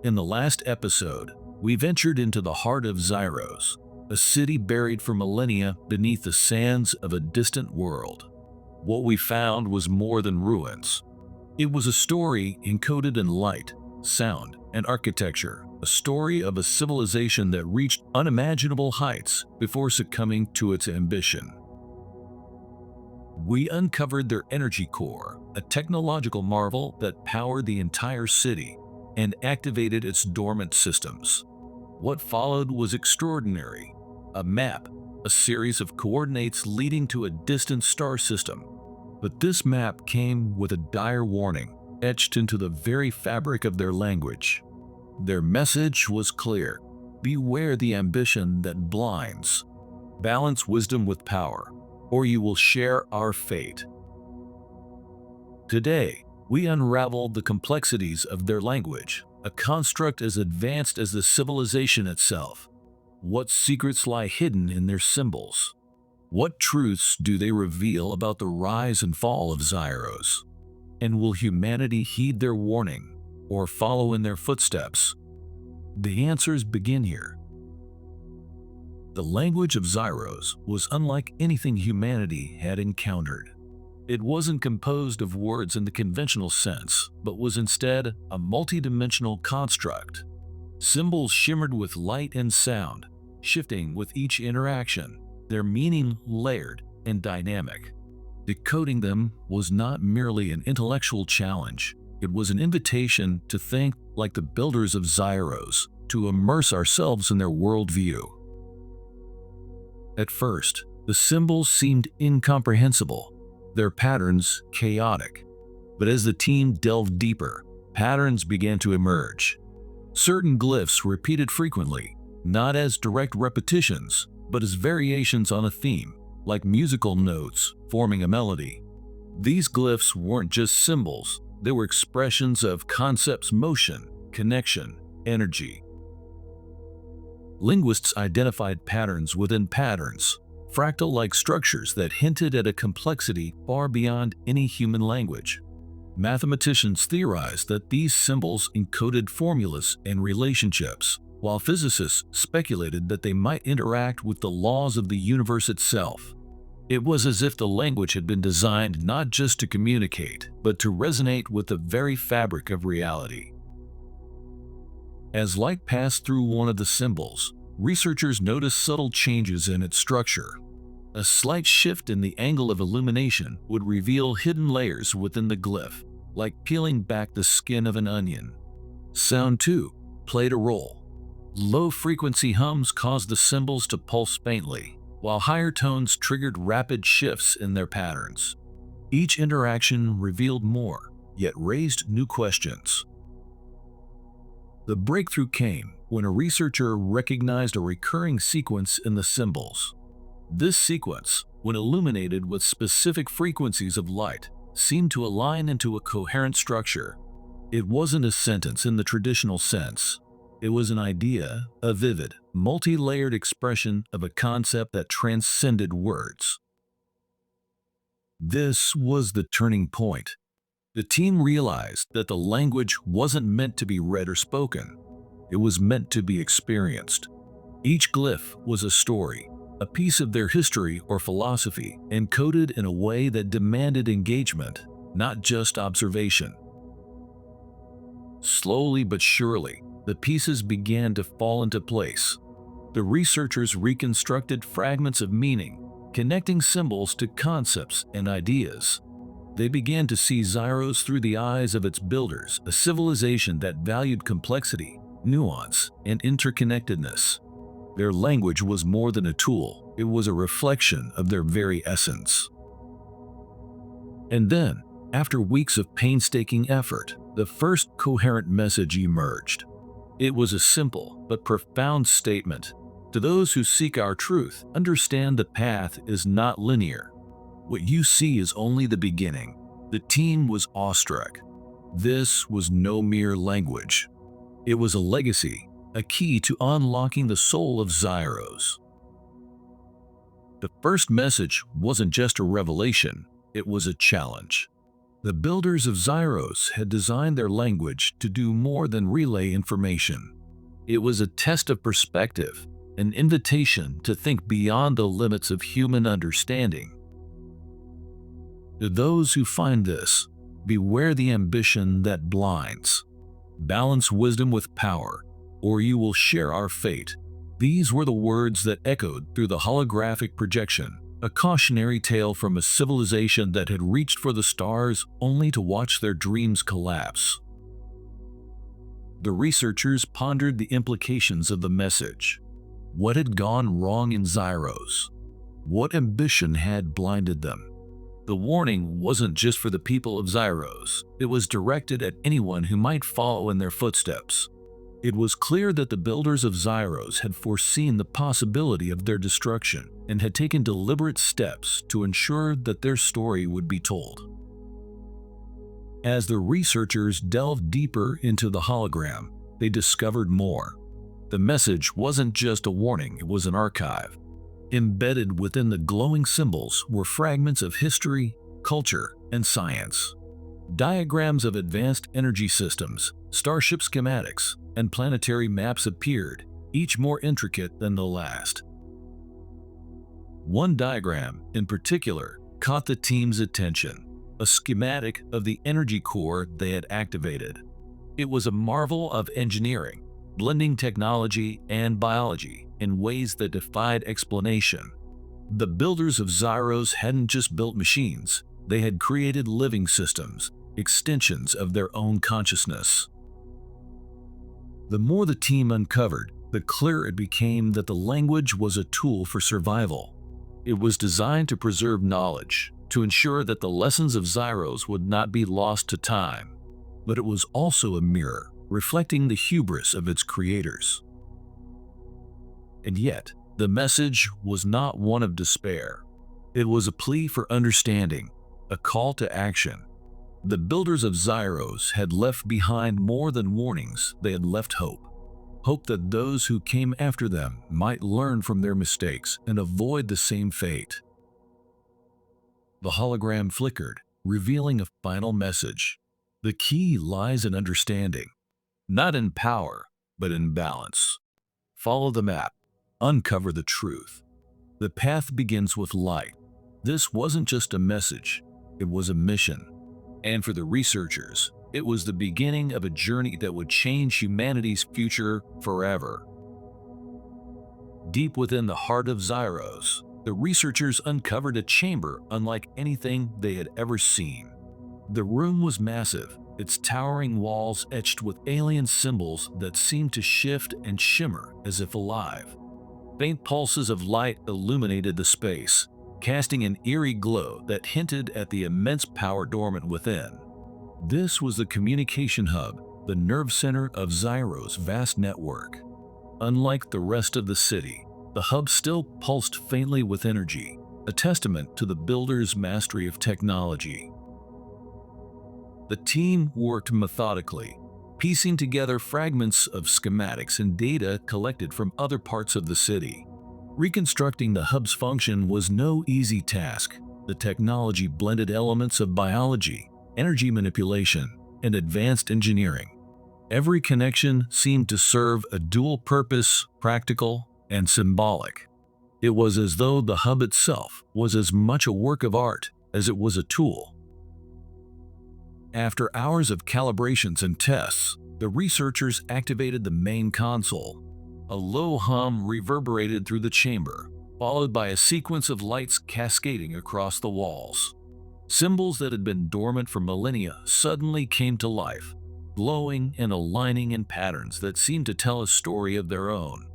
In the last episode, we ventured into the heart of Xyros, a city buried for millennia beneath the sands of a distant world. What we found was more than ruins. It was a story encoded in light, sound, and architecture, a story of a civilization that reached unimaginable heights before succumbing to its ambition. We uncovered their energy core, a technological marvel that powered the entire city and activated its dormant systems. What followed was extraordinary. A map, a series of coordinates leading to a distant star system. But this map came with a dire warning, etched into the very fabric of their language. Their message was clear: beware the ambition that blinds. Balance wisdom with power, or you will share our fate. Today, we unraveled the complexities of their language, a construct as advanced as the civilization itself. What secrets lie hidden in their symbols? What truths do they reveal about the rise and fall of Xyros? And will humanity heed their warning, or follow in their footsteps? The answers begin here. The language of Xyros was unlike anything humanity had encountered. It wasn't composed of words in the conventional sense, but was instead a multidimensional construct. Symbols shimmered with light and sound, shifting with each interaction, their meaning layered and dynamic. Decoding them was not merely an intellectual challenge, it was an invitation to think like the builders of Xyros, to immerse ourselves in their worldview. At first, the symbols seemed incomprehensible, their patterns chaotic. But as the team delved deeper, patterns began to emerge. Certain glyphs repeated frequently, not as direct repetitions, but as variations on a theme, like musical notes forming a melody. These glyphs weren't just symbols, they were expressions of concepts: motion, connection, energy. Linguists identified patterns within patterns, fractal-like structures that hinted at a complexity far beyond any human language. Mathematicians theorized that these symbols encoded formulas and relationships, while physicists speculated that they might interact with the laws of the universe itself. It was as if the language had been designed not just to communicate, but to resonate with the very fabric of reality. As light passed through one of the symbols, researchers noticed subtle changes in its structure. A slight shift in the angle of illumination would reveal hidden layers within the glyph, like peeling back the skin of an onion. Sound, too, played a role. Low-frequency hums caused the symbols to pulse faintly, while higher tones triggered rapid shifts in their patterns. Each interaction revealed more, yet raised new questions. The breakthrough came when a researcher recognized a recurring sequence in the symbols. This sequence, when illuminated with specific frequencies of light, seemed to align into a coherent structure. It wasn't a sentence in the traditional sense. It was an idea, a vivid, multi-layered expression of a concept that transcended words. This was the turning point. The team realized that the language wasn't meant to be read or spoken. It was meant to be experienced. Each glyph was a story, a piece of their history or philosophy, encoded in a way that demanded engagement, not just observation. Slowly but surely, the pieces began to fall into place. The researchers reconstructed fragments of meaning, connecting symbols to concepts and ideas. They began to see Xyros through the eyes of its builders, a civilization that valued complexity, nuance, and interconnectedness. Their language was more than a tool, it was a reflection of their very essence. And then, after weeks of painstaking effort, the first coherent message emerged. It was a simple but profound statement. To those who seek our truth, understand the path is not linear. What you see is only the beginning. The team was awestruck. This was no mere language. It was a legacy, a key to unlocking the soul of Xyros. The first message wasn't just a revelation, it was a challenge. The builders of Xyros had designed their language to do more than relay information. It was a test of perspective, an invitation to think beyond the limits of human understanding. To those who find this, beware the ambition that blinds. Balance wisdom with power, or you will share our fate. These were the words that echoed through the holographic projection, a cautionary tale from a civilization that had reached for the stars only to watch their dreams collapse. The researchers pondered the implications of the message. What had gone wrong in Xyros? What ambition had blinded them? The warning wasn't just for the people of Xyros, it was directed at anyone who might follow in their footsteps. It was clear that the builders of Xyros had foreseen the possibility of their destruction and had taken deliberate steps to ensure that their story would be told. As the researchers delved deeper into the hologram, they discovered more. The message wasn't just a warning, it was an archive. Embedded within the glowing symbols were fragments of history, culture, and science. Diagrams of advanced energy systems, starship schematics, and planetary maps appeared, each more intricate than the last. One diagram, in particular, caught the team's attention, a schematic of the energy core they had activated. It was a marvel of engineering, blending technology and biology in ways that defied explanation. The builders of Xyros hadn't just built machines, they had created living systems, extensions of their own consciousness. The more the team uncovered, the clearer it became that the language was a tool for survival. It was designed to preserve knowledge, to ensure that the lessons of Xyros would not be lost to time. But it was also a mirror, reflecting the hubris of its creators. And yet, the message was not one of despair. It was a plea for understanding, a call to action. The builders of Xyros had left behind more than warnings, they had left hope. Hope that those who came after them might learn from their mistakes and avoid the same fate. The hologram flickered, revealing a final message. The key lies in understanding, not in power, but in balance. Follow the map, uncover the truth. The path begins with light. This wasn't just a message, it was a mission. And for the researchers, it was the beginning of a journey that would change humanity's future forever. Deep within the heart of Xyros, the researchers uncovered a chamber unlike anything they had ever seen. The room was massive, its towering walls etched with alien symbols that seemed to shift and shimmer as if alive. Faint pulses of light illuminated the space, casting an eerie glow that hinted at the immense power dormant within. This was the communication hub, the nerve center of Xyros' vast network. Unlike the rest of the city, the hub still pulsed faintly with energy, a testament to the builders' mastery of technology. The team worked methodically, piecing together fragments of schematics and data collected from other parts of the city. Reconstructing the hub's function was no easy task. The technology blended elements of biology, energy manipulation, and advanced engineering. Every connection seemed to serve a dual purpose, practical and symbolic. It was as though the hub itself was as much a work of art as it was a tool. After hours of calibrations and tests, the researchers activated the main console. A low hum reverberated through the chamber, followed by a sequence of lights cascading across the walls. Symbols that had been dormant for millennia suddenly came to life, glowing and aligning in patterns that seemed to tell a story of their own.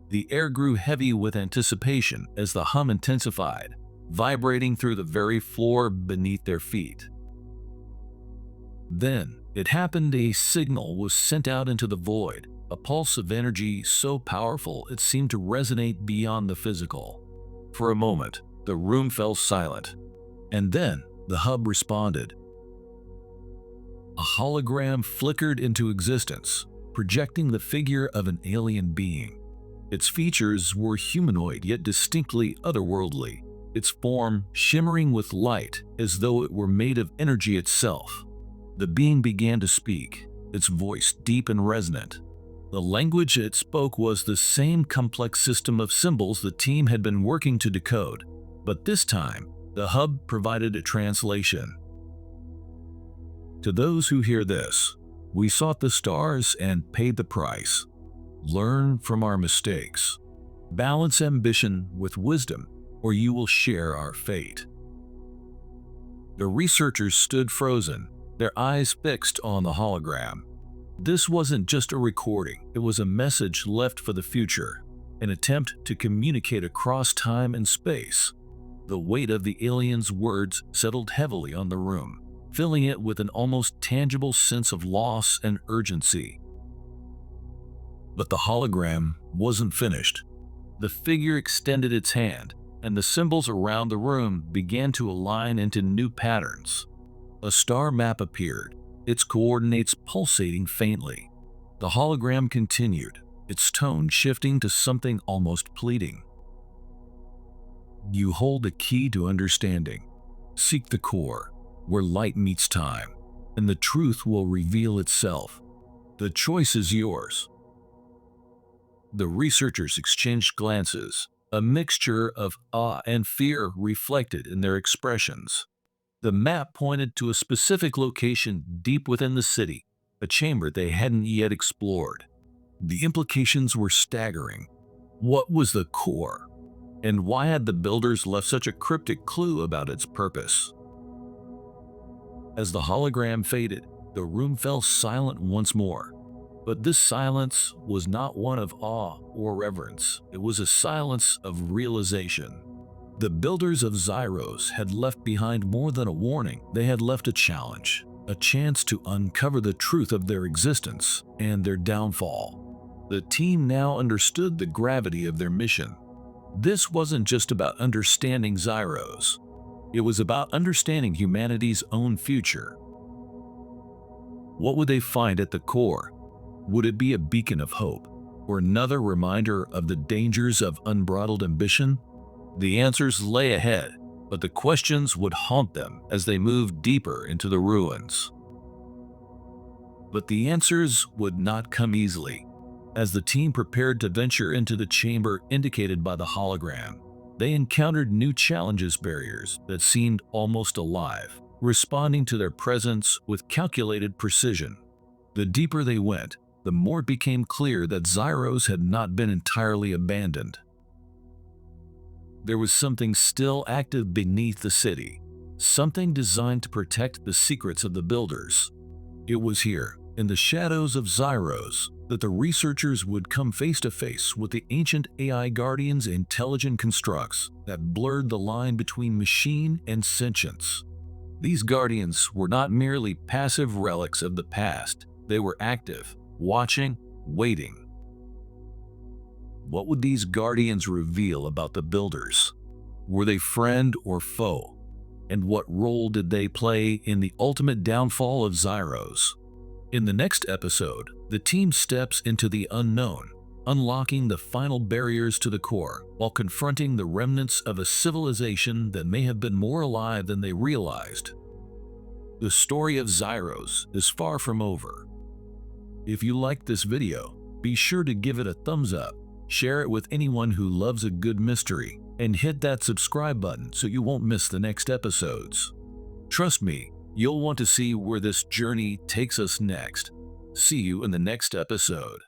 The air grew heavy with anticipation as the hum intensified, vibrating through the very floor beneath their feet. Then, it happened. A signal was sent out into the void, a pulse of energy so powerful it seemed to resonate beyond the physical. For a moment, the room fell silent, and then the hub responded. A hologram flickered into existence, projecting the figure of an alien being. Its features were humanoid yet distinctly otherworldly, its form shimmering with light as though it were made of energy itself. The being began to speak, its voice deep and resonant. The language it spoke was the same complex system of symbols the team had been working to decode, but this time, the hub provided a translation. To those who hear this, we sought the stars and paid the price. Learn from our mistakes. Balance ambition with wisdom, or you will share our fate. The researchers stood frozen, their eyes fixed on the hologram. This wasn't just a recording, it was a message left for the future, an attempt to communicate across time and space. The weight of the alien's words settled heavily on the room, filling it with an almost tangible sense of loss and urgency. But the hologram wasn't finished. The figure extended its hand, and the symbols around the room began to align into new patterns. A star map appeared, its coordinates pulsating faintly. The hologram continued, its tone shifting to something almost pleading. You hold the key to understanding. Seek the core, where light meets time, and the truth will reveal itself. The choice is yours. The researchers exchanged glances, a mixture of awe and fear reflected in their expressions. The map pointed to a specific location deep within the city, a chamber they hadn't yet explored. The implications were staggering. What was the core? And why had the builders left such a cryptic clue about its purpose? As the hologram faded, the room fell silent once more. But this silence was not one of awe or reverence. It was a silence of realization. The builders of Xyros had left behind more than a warning. They had left a challenge, a chance to uncover the truth of their existence and their downfall. The team now understood the gravity of their mission. This wasn't just about understanding Xyros. It was about understanding humanity's own future. What would they find at the core? Would it be a beacon of hope, or another reminder of the dangers of unbridled ambition? The answers lay ahead, but the questions would haunt them as they moved deeper into the ruins. But the answers would not come easily. As the team prepared to venture into the chamber indicated by the hologram, they encountered new challenges, barriers that seemed almost alive, responding to their presence with calculated precision. The deeper they went, the more it became clear that Xyros had not been entirely abandoned. There was something still active beneath the city, something designed to protect the secrets of the builders. It was here, in the shadows of Xyros, that the researchers would come face to face with the ancient AI guardians' intelligent constructs that blurred the line between machine and sentience. These guardians were not merely passive relics of the past, they were active, watching, waiting. What would these guardians reveal about the builders? Were they friend or foe? And what role did they play in the ultimate downfall of Xyros? In the next episode, the team steps into the unknown, unlocking the final barriers to the core while confronting the remnants of a civilization that may have been more alive than they realized. The story of Xyros is far from over. If you liked this video, be sure to give it a thumbs up, share it with anyone who loves a good mystery, and hit that subscribe button so you won't miss the next episodes. Trust me, you'll want to see where this journey takes us next. See you in the next episode.